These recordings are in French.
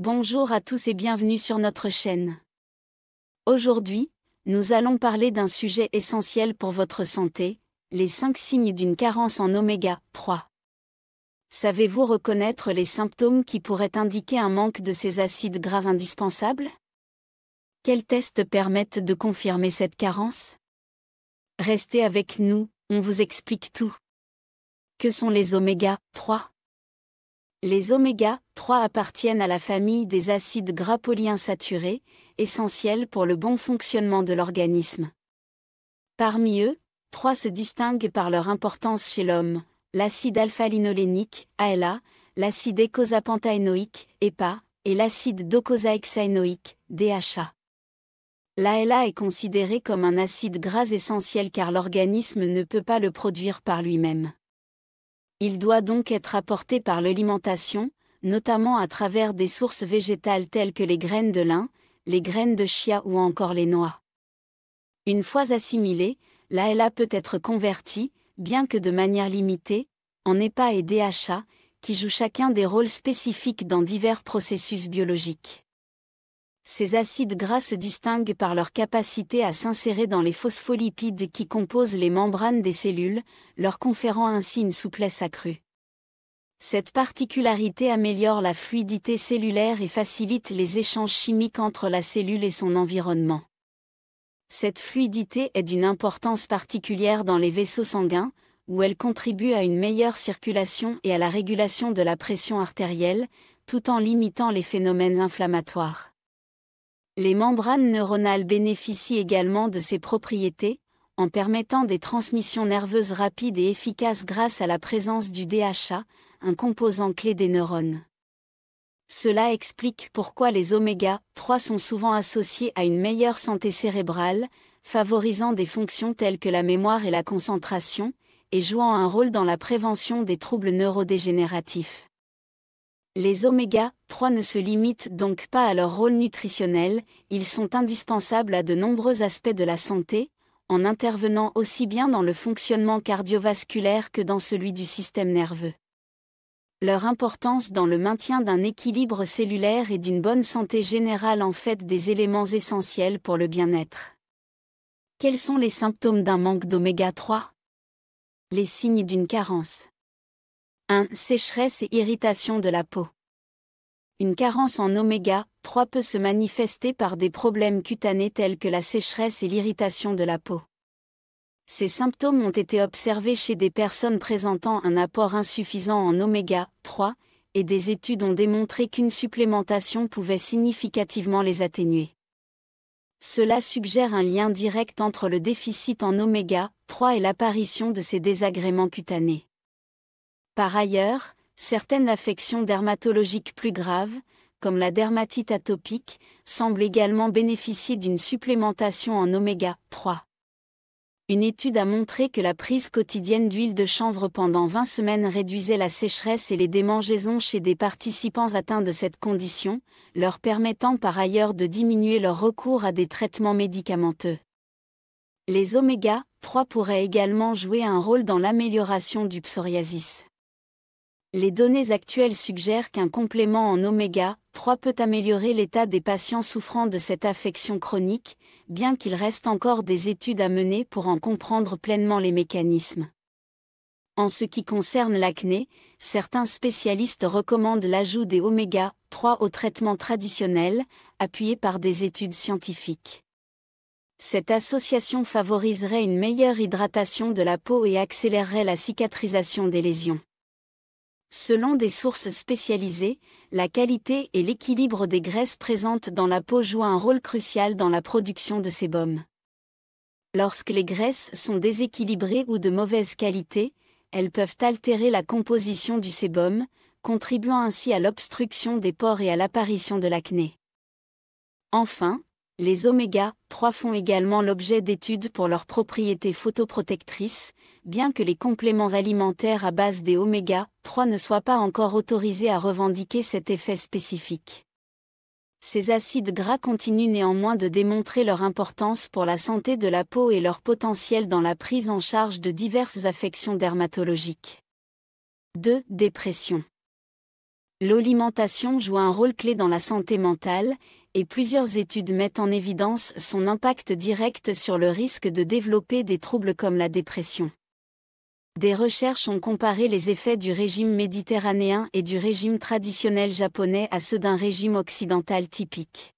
Bonjour à tous et bienvenue sur notre chaîne. Aujourd'hui, nous allons parler d'un sujet essentiel pour votre santé, les 5 signes d'une carence en oméga 3. Savez-vous reconnaître les symptômes qui pourraient indiquer un manque de ces acides gras indispensables? Quels tests permettent de confirmer cette carence? Restez avec nous, on vous explique tout. Que sont les oméga 3? Les oméga 3 appartiennent à la famille des acides gras polyinsaturés, essentiels pour le bon fonctionnement de l'organisme. Parmi eux, 3 se distinguent par leur importance chez l'homme: l'acide alpha-linolénique, ALA, l'acide eicosapentaénoïque, EPA, et l'acide docosahexaénoïque, DHA. L'ALA est considéré comme un acide gras essentiel car l'organisme ne peut pas le produire par lui-même. Il doit donc être apporté par l'alimentation, notamment à travers des sources végétales telles que les graines de lin, les graines de chia ou encore les noix. Une fois assimilée, l'ALA peut être convertie, bien que de manière limitée, en EPA et DHA, qui jouent chacun des rôles spécifiques dans divers processus biologiques. Ces acides gras se distinguent par leur capacité à s'insérer dans les phospholipides qui composent les membranes des cellules, leur conférant ainsi une souplesse accrue. Cette particularité améliore la fluidité cellulaire et facilite les échanges chimiques entre la cellule et son environnement. Cette fluidité est d'une importance particulière dans les vaisseaux sanguins, où elle contribue à une meilleure circulation et à la régulation de la pression artérielle, tout en limitant les phénomènes inflammatoires. Les membranes neuronales bénéficient également de ces propriétés, en permettant des transmissions nerveuses rapides et efficaces grâce à la présence du DHA, un composant clé des neurones. Cela explique pourquoi les oméga 3 sont souvent associés à une meilleure santé cérébrale, favorisant des fonctions telles que la mémoire et la concentration, et jouant un rôle dans la prévention des troubles neurodégénératifs. Les oméga 3 ne se limitent donc pas à leur rôle nutritionnel, ils sont indispensables à de nombreux aspects de la santé, en intervenant aussi bien dans le fonctionnement cardiovasculaire que dans celui du système nerveux. Leur importance dans le maintien d'un équilibre cellulaire et d'une bonne santé générale en fait des éléments essentiels pour le bien-être. Quels sont les symptômes d'un manque d'oméga 3? Les signes d'une carence. 1. Sécheresse et irritation de la peau. Une carence en oméga 3 peut se manifester par des problèmes cutanés tels que la sécheresse et l'irritation de la peau. Ces symptômes ont été observés chez des personnes présentant un apport insuffisant en oméga 3, et des études ont démontré qu'une supplémentation pouvait significativement les atténuer. Cela suggère un lien direct entre le déficit en oméga 3 et l'apparition de ces désagréments cutanés. Par ailleurs, certaines affections dermatologiques plus graves, comme la dermatite atopique, semblent également bénéficier d'une supplémentation en oméga 3. Une étude a montré que la prise quotidienne d'huile de chanvre pendant 20 semaines réduisait la sécheresse et les démangeaisons chez des participants atteints de cette condition, leur permettant par ailleurs de diminuer leur recours à des traitements médicamenteux. Les oméga 3 pourraient également jouer un rôle dans l'amélioration du psoriasis. Les données actuelles suggèrent qu'un complément en oméga 3 peut améliorer l'état des patients souffrant de cette affection chronique, bien qu'il reste encore des études à mener pour en comprendre pleinement les mécanismes. En ce qui concerne l'acné, certains spécialistes recommandent l'ajout des oméga 3 au traitement traditionnel, appuyé par des études scientifiques. Cette association favoriserait une meilleure hydratation de la peau et accélérerait la cicatrisation des lésions. Selon des sources spécialisées, la qualité et l'équilibre des graisses présentes dans la peau jouent un rôle crucial dans la production de sébum. Lorsque les graisses sont déséquilibrées ou de mauvaise qualité, elles peuvent altérer la composition du sébum, contribuant ainsi à l'obstruction des pores et à l'apparition de l'acné. Enfin, les oméga 3 font également l'objet d'études pour leurs propriétés photoprotectrices, bien que les compléments alimentaires à base des oméga 3 ne soient pas encore autorisés à revendiquer cet effet spécifique. Ces acides gras continuent néanmoins de démontrer leur importance pour la santé de la peau et leur potentiel dans la prise en charge de diverses affections dermatologiques. 2. Dépression. L'alimentation joue un rôle clé dans la santé mentale, et plusieurs études mettent en évidence son impact direct sur le risque de développer des troubles comme la dépression. Des recherches ont comparé les effets du régime méditerranéen et du régime traditionnel japonais à ceux d'un régime occidental typique.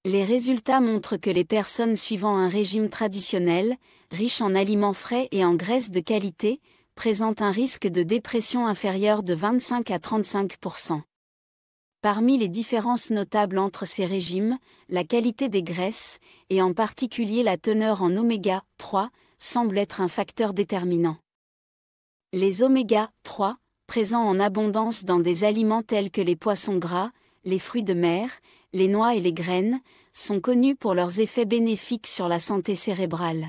Les résultats montrent que les personnes suivant un régime traditionnel, riche en aliments frais et en graisses de qualité, présentent un risque de dépression inférieur de 25 à 35%. Parmi les différences notables entre ces régimes, la qualité des graisses, et en particulier la teneur en oméga 3, semble être un facteur déterminant. Les oméga 3, présents en abondance dans des aliments tels que les poissons gras, les fruits de mer, les noix et les graines, sont connus pour leurs effets bénéfiques sur la santé cérébrale.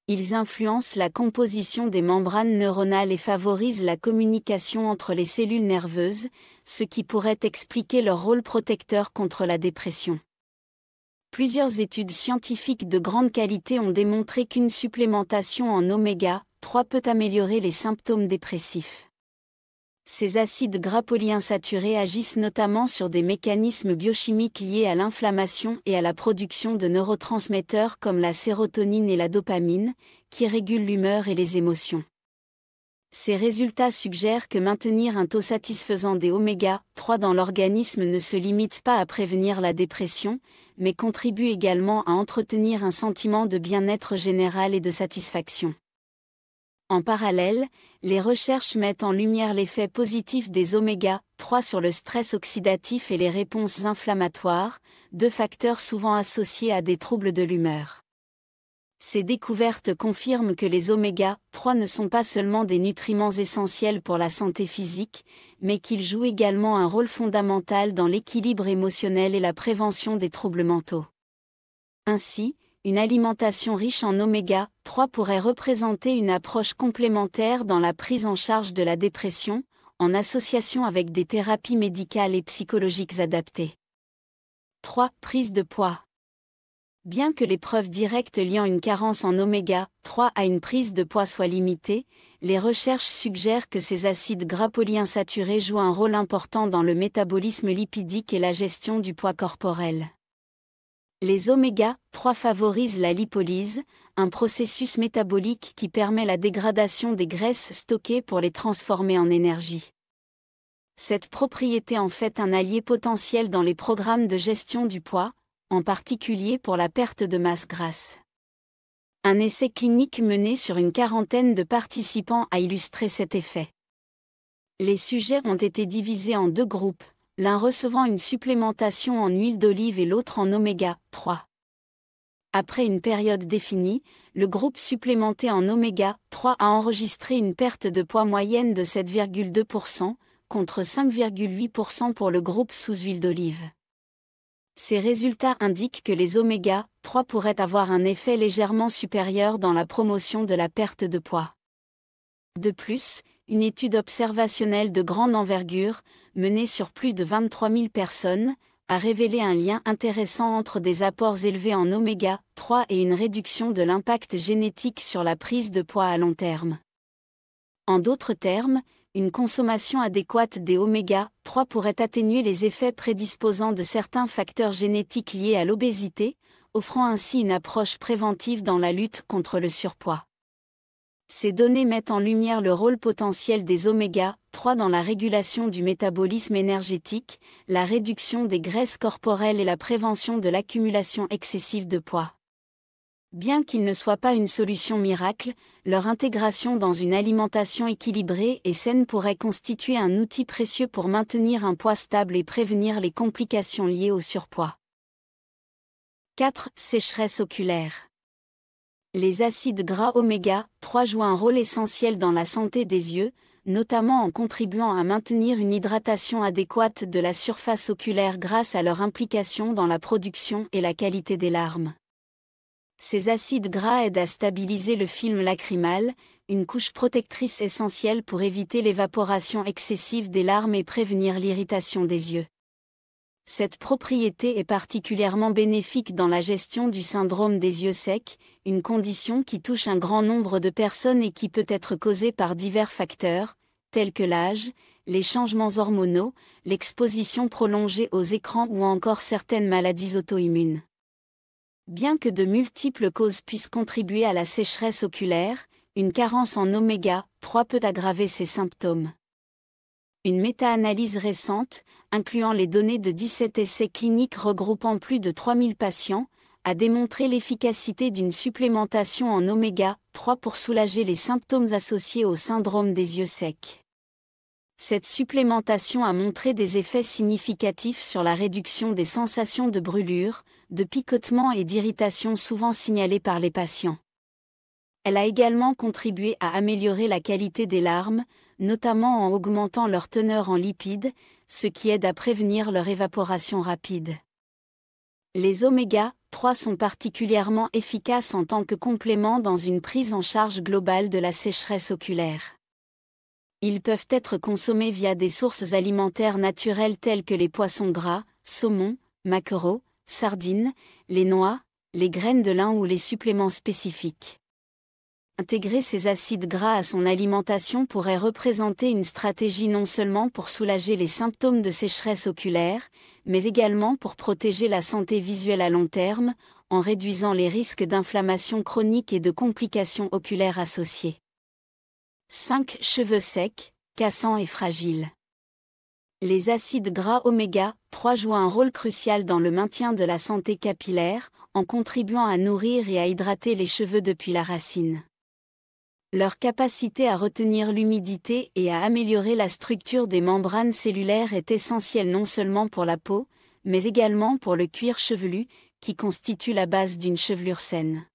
Ils influencent la composition des membranes neuronales et favorisent la communication entre les cellules nerveuses, ce qui pourrait expliquer leur rôle protecteur contre la dépression. Plusieurs études scientifiques de grande qualité ont démontré qu'une supplémentation en oméga 3 peut améliorer les symptômes dépressifs. Ces acides gras polyinsaturés agissent notamment sur des mécanismes biochimiques liés à l'inflammation et à la production de neurotransmetteurs comme la sérotonine et la dopamine, qui régulent l'humeur et les émotions. Ces résultats suggèrent que maintenir un taux satisfaisant des oméga 3 dans l'organisme ne se limite pas à prévenir la dépression, mais contribue également à entretenir un sentiment de bien-être général et de satisfaction. En parallèle, les recherches mettent en lumière l'effet positif des oméga 3 sur le stress oxydatif et les réponses inflammatoires, deux facteurs souvent associés à des troubles de l'humeur. Ces découvertes confirment que les oméga 3 ne sont pas seulement des nutriments essentiels pour la santé physique, mais qu'ils jouent également un rôle fondamental dans l'équilibre émotionnel et la prévention des troubles mentaux. Ainsi, une alimentation riche en oméga 3 pourrait représenter une approche complémentaire dans la prise en charge de la dépression, en association avec des thérapies médicales et psychologiques adaptées. 3. Prise de poids. Bien que les preuves directes liant une carence en oméga 3 à une prise de poids soient limitées, les recherches suggèrent que ces acides gras polyinsaturés jouent un rôle important dans le métabolisme lipidique et la gestion du poids corporel. Les oméga 3 favorisent la lipolyse, un processus métabolique qui permet la dégradation des graisses stockées pour les transformer en énergie. Cette propriété en fait un allié potentiel dans les programmes de gestion du poids, en particulier pour la perte de masse grasse. Un essai clinique mené sur une quarantaine de participants a illustré cet effet. Les sujets ont été divisés en deux groupes, l'un recevant une supplémentation en huile d'olive et l'autre en oméga 3. Après une période définie, le groupe supplémenté en oméga 3 a enregistré une perte de poids moyenne de 7,2%, contre 5,8% pour le groupe sous huile d'olive. Ces résultats indiquent que les oméga 3 pourraient avoir un effet légèrement supérieur dans la promotion de la perte de poids. De plus, une étude observationnelle de grande envergure, menée sur plus de 23 000 personnes, a révélé un lien intéressant entre des apports élevés en oméga 3 et une réduction de l'impact génétique sur la prise de poids à long terme. En d'autres termes, une consommation adéquate des oméga 3 pourrait atténuer les effets prédisposants de certains facteurs génétiques liés à l'obésité, offrant ainsi une approche préventive dans la lutte contre le surpoids. Ces données mettent en lumière le rôle potentiel des oméga 3 dans la régulation du métabolisme énergétique, la réduction des graisses corporelles et la prévention de l'accumulation excessive de poids. Bien qu'ils ne soient pas une solution miracle, leur intégration dans une alimentation équilibrée et saine pourrait constituer un outil précieux pour maintenir un poids stable et prévenir les complications liées au surpoids. 4. Sécheresse oculaire. Les acides gras oméga 3 jouent un rôle essentiel dans la santé des yeux, notamment en contribuant à maintenir une hydratation adéquate de la surface oculaire grâce à leur implication dans la production et la qualité des larmes. Ces acides gras aident à stabiliser le film lacrymal, une couche protectrice essentielle pour éviter l'évaporation excessive des larmes et prévenir l'irritation des yeux. Cette propriété est particulièrement bénéfique dans la gestion du syndrome des yeux secs, une condition qui touche un grand nombre de personnes et qui peut être causée par divers facteurs, tels que l'âge, les changements hormonaux, l'exposition prolongée aux écrans ou encore certaines maladies auto-immunes. Bien que de multiples causes puissent contribuer à la sécheresse oculaire, une carence en oméga 3 peut aggraver ces symptômes. Une méta-analyse récente, incluant les données de 17 essais cliniques regroupant plus de 3000 patients, a démontré l'efficacité d'une supplémentation en oméga 3 pour soulager les symptômes associés au syndrome des yeux secs. Cette supplémentation a montré des effets significatifs sur la réduction des sensations de brûlure, de picotement et d'irritation souvent signalées par les patients. Elle a également contribué à améliorer la qualité des larmes, notamment en augmentant leur teneur en lipides, ce qui aide à prévenir leur évaporation rapide. Les oméga 3 sont particulièrement efficaces en tant que complément dans une prise en charge globale de la sécheresse oculaire. Ils peuvent être consommés via des sources alimentaires naturelles telles que les poissons gras, saumon, maquereaux, sardines, les noix, les graines de lin ou les suppléments spécifiques. Intégrer ces acides gras à son alimentation pourrait représenter une stratégie non seulement pour soulager les symptômes de sécheresse oculaire, mais également pour protéger la santé visuelle à long terme, en réduisant les risques d'inflammation chronique et de complications oculaires associées. 5. Cheveux secs, cassants et fragiles. Les acides gras oméga 3 jouent un rôle crucial dans le maintien de la santé capillaire, en contribuant à nourrir et à hydrater les cheveux depuis la racine. Leur capacité à retenir l'humidité et à améliorer la structure des membranes cellulaires est essentielle non seulement pour la peau, mais également pour le cuir chevelu, qui constitue la base d'une chevelure saine.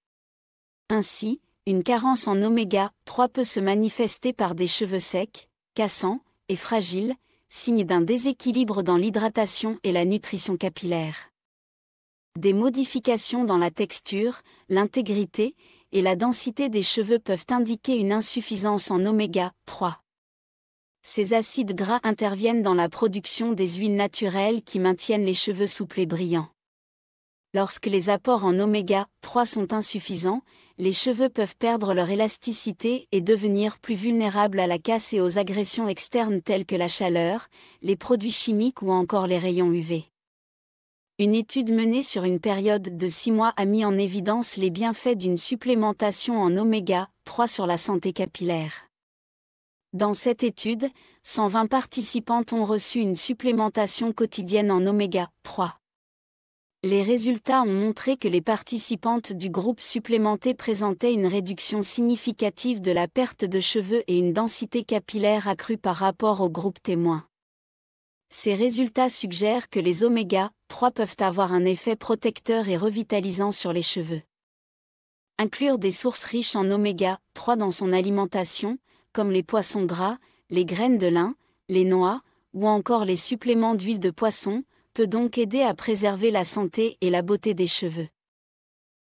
Ainsi, une carence en oméga 3 peut se manifester par des cheveux secs, cassants et fragiles, signe d'un déséquilibre dans l'hydratation et la nutrition capillaire. Des modifications dans la texture, l'intégrité et la densité des cheveux peuvent indiquer une insuffisance en oméga 3. Ces acides gras interviennent dans la production des huiles naturelles qui maintiennent les cheveux souples et brillants. Lorsque les apports en oméga 3 sont insuffisants, les cheveux peuvent perdre leur élasticité et devenir plus vulnérables à la casse et aux agressions externes telles que la chaleur, les produits chimiques ou encore les rayons UV. Une étude menée sur une période de 6 mois a mis en évidence les bienfaits d'une supplémentation en oméga 3 sur la santé capillaire. Dans cette étude, 120 participantes ont reçu une supplémentation quotidienne en oméga 3. Les résultats ont montré que les participantes du groupe supplémenté présentaient une réduction significative de la perte de cheveux et une densité capillaire accrue par rapport au groupe témoin. Ces résultats suggèrent que les oméga 3 peuvent avoir un effet protecteur et revitalisant sur les cheveux. Inclure des sources riches en oméga 3 dans son alimentation, comme les poissons gras, les graines de lin, les noix, ou encore les suppléments d'huile de poisson, peut donc aider à préserver la santé et la beauté des cheveux.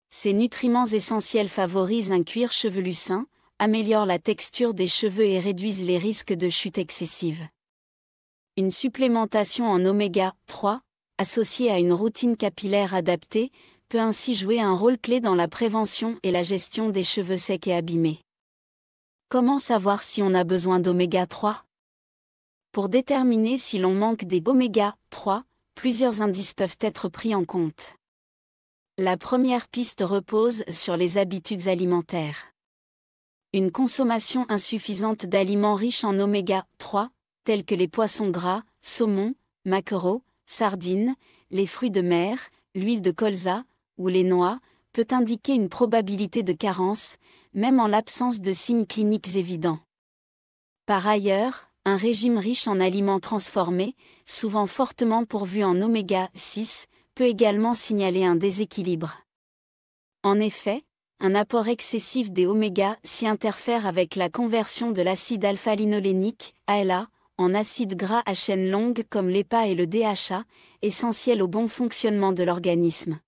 Ces nutriments essentiels favorisent un cuir chevelu sain, améliorent la texture des cheveux et réduisent les risques de chute excessive. Une supplémentation en oméga 3, associée à une routine capillaire adaptée, peut ainsi jouer un rôle clé dans la prévention et la gestion des cheveux secs et abîmés. Comment savoir si on a besoin d'oméga 3 ? Pour déterminer si l'on manque des oméga 3, plusieurs indices peuvent être pris en compte. La première piste repose sur les habitudes alimentaires. Une consommation insuffisante d'aliments riches en oméga 3, tels que les poissons gras, saumon, maquereaux, sardines, les fruits de mer, l'huile de colza ou les noix, peut indiquer une probabilité de carence, même en l'absence de signes cliniques évidents. Par ailleurs, un régime riche en aliments transformés, souvent fortement pourvu en oméga 6, peut également signaler un déséquilibre. En effet, un apport excessif des oméga 6 interfère avec la conversion de l'acide alpha-linolénique, ALA, en acides gras à chaîne longue comme l'EPA et le DHA, essentiels au bon fonctionnement de l'organisme.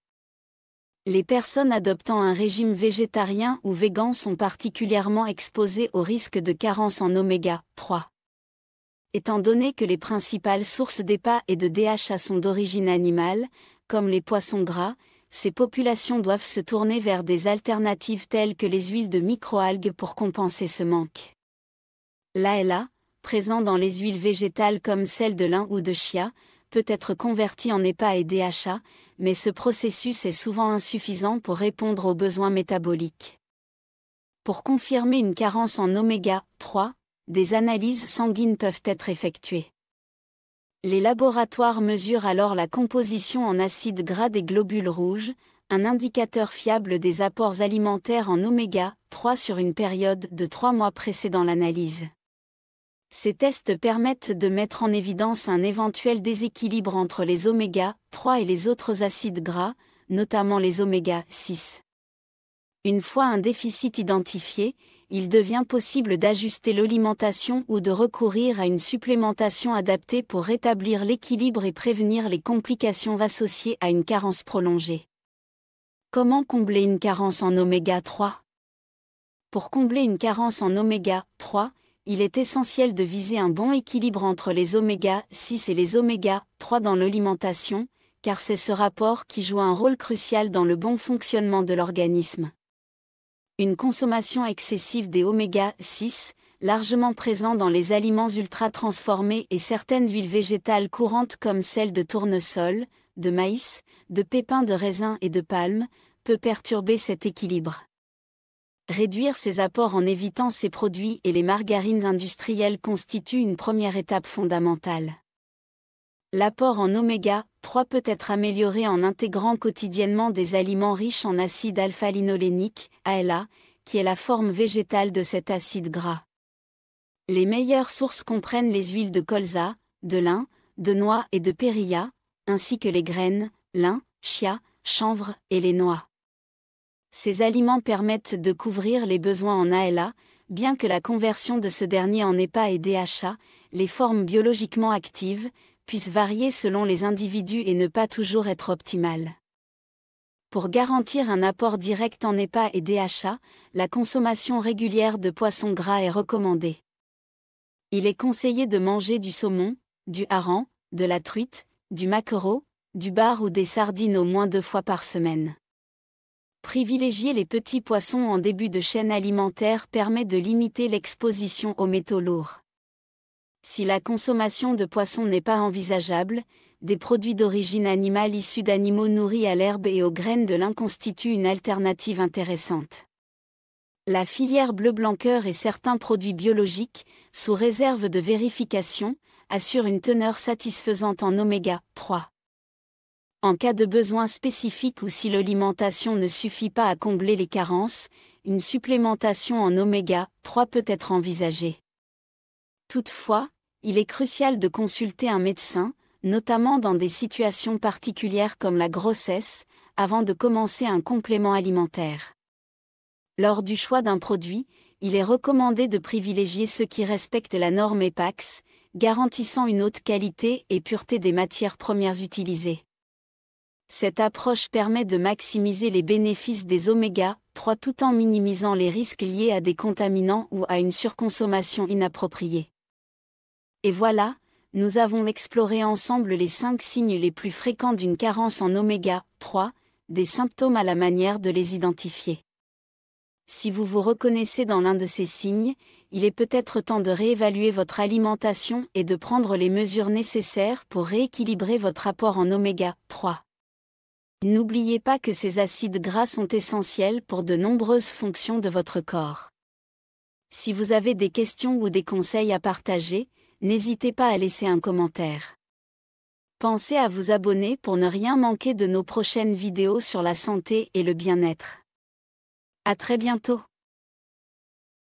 Les personnes adoptant un régime végétarien ou végan sont particulièrement exposées au risque de carence en oméga 3. Étant donné que les principales sources d'EPA et de DHA sont d'origine animale, comme les poissons gras, ces populations doivent se tourner vers des alternatives telles que les huiles de microalgues pour compenser ce manque. L'ALA, présent dans les huiles végétales comme celle de lin ou de chia, peut être converti en EPA et DHA, mais ce processus est souvent insuffisant pour répondre aux besoins métaboliques. Pour confirmer une carence en oméga 3, des analyses sanguines peuvent être effectuées. Les laboratoires mesurent alors la composition en acides gras des globules rouges, un indicateur fiable des apports alimentaires en oméga 3 sur une période de 3 mois précédant l'analyse. Ces tests permettent de mettre en évidence un éventuel déséquilibre entre les oméga 3 et les autres acides gras, notamment les oméga 6. Une fois un déficit identifié, il devient possible d'ajuster l'alimentation ou de recourir à une supplémentation adaptée pour rétablir l'équilibre et prévenir les complications associées à une carence prolongée. Comment combler une carence en oméga 3 ? Pour combler une carence en oméga 3, il est essentiel de viser un bon équilibre entre les oméga 6 et les oméga 3 dans l'alimentation, car c'est ce rapport qui joue un rôle crucial dans le bon fonctionnement de l'organisme. Une consommation excessive des oméga 6, largement présents dans les aliments ultra-transformés et certaines huiles végétales courantes comme celles de tournesol, de maïs, de pépins de raisin et de palme, peut perturber cet équilibre. Réduire ces apports en évitant ces produits et les margarines industrielles constitue une première étape fondamentale. L'apport en oméga 3 peut être amélioré en intégrant quotidiennement des aliments riches en acide alpha-linolénique, ALA, qui est la forme végétale de cet acide gras. Les meilleures sources comprennent les huiles de colza, de lin, de noix et de périlla, ainsi que les graines, lin, chia, chanvre et les noix. Ces aliments permettent de couvrir les besoins en ALA, bien que la conversion de ce dernier en EPA et DHA, les formes biologiquement actives, puisse varier selon les individus et ne pas toujours être optimale. Pour garantir un apport direct en EPA et DHA, la consommation régulière de poissons gras est recommandée. Il est conseillé de manger du saumon, du hareng, de la truite, du maquereau, du bar ou des sardines au moins 2 fois par semaine. Privilégier les petits poissons en début de chaîne alimentaire permet de limiter l'exposition aux métaux lourds. Si la consommation de poissons n'est pas envisageable, des produits d'origine animale issus d'animaux nourris à l'herbe et aux graines de lin constituent une alternative intéressante. La filière bleu-blanc-cœur et certains produits biologiques, sous réserve de vérification, assurent une teneur satisfaisante en oméga 3. En cas de besoin spécifique ou si l'alimentation ne suffit pas à combler les carences, une supplémentation en oméga 3 peut être envisagée. Toutefois, il est crucial de consulter un médecin, notamment dans des situations particulières comme la grossesse, avant de commencer un complément alimentaire. Lors du choix d'un produit, il est recommandé de privilégier ceux qui respectent la norme EPAX, garantissant une haute qualité et pureté des matières premières utilisées. Cette approche permet de maximiser les bénéfices des oméga 3 tout en minimisant les risques liés à des contaminants ou à une surconsommation inappropriée. Et voilà, nous avons exploré ensemble les 5 signes les plus fréquents d'une carence en oméga 3, des symptômes à la manière de les identifier. Si vous vous reconnaissez dans l'un de ces signes, il est peut-être temps de réévaluer votre alimentation et de prendre les mesures nécessaires pour rééquilibrer votre apport en oméga 3. N'oubliez pas que ces acides gras sont essentiels pour de nombreuses fonctions de votre corps. Si vous avez des questions ou des conseils à partager, n'hésitez pas à laisser un commentaire. Pensez à vous abonner pour ne rien manquer de nos prochaines vidéos sur la santé et le bien-être. À très bientôt.